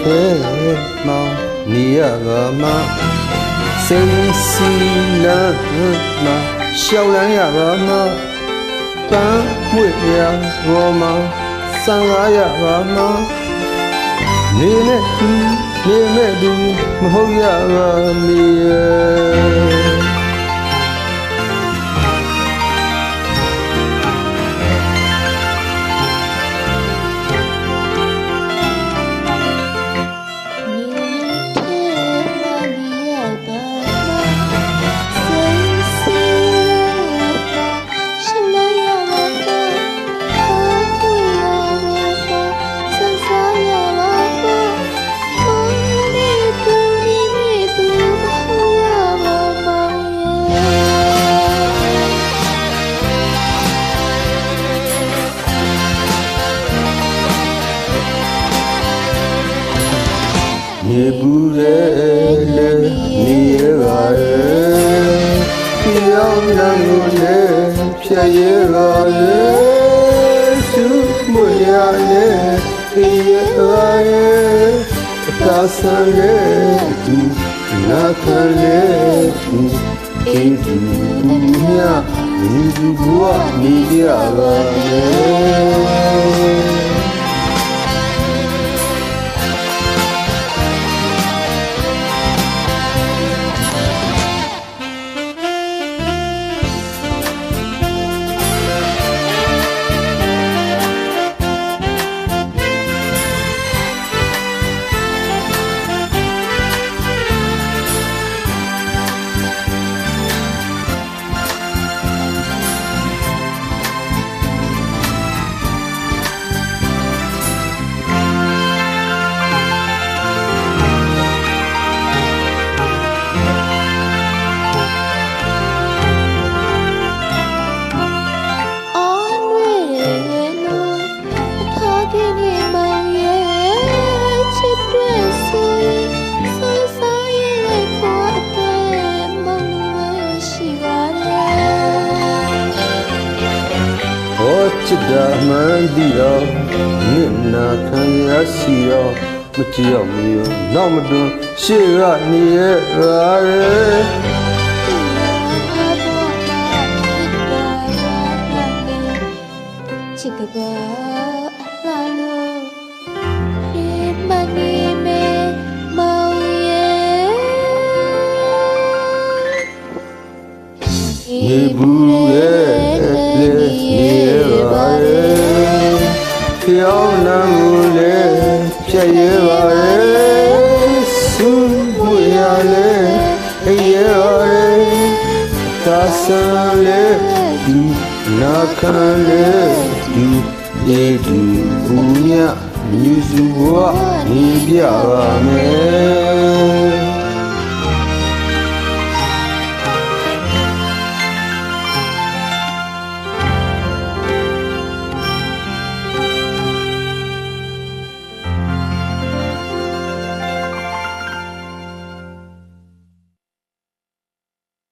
ထဲမောင်နေရပါမစိတ်စီလန်းမှာရှောက်လန်းရပါမပန်းမွေရဘောမစံကားရပါမနေနဲ့နေမဲ့သူမဟုတ်ရပါမီနေဘူးရဲ့လေနေရပါရဲ့ပြောင်းနေလို့ဖြတ်ရပါရဲ့သူမရရဲ့အေးရပါရဲ့သာဆန်ရဲ့သူနာခံရဲ့သူအေးသူမြတ်ဒီဘဝနေရပါရဲ့ချစ်တာမှန်သိတော့မျက်နာခံရစီတော့မကြောက်မရောနောက်မတွန်းရှေ့ကနေရပါရဲ့ချစ်ကပါလာလို့ဒီမနေမေမောင်ရဲ့နေဘူးရဲ့လေနေပါရဲ့ပြောင်းနေလို့လေဖြတ်ရပါရဲ့သူ့ဝရလေအေးရပါရဲ့သာဆန်လေဒီနာခံလေဒီအေးဒီဘူးမြတ်မြူစုဘဝနေပြပါမယ်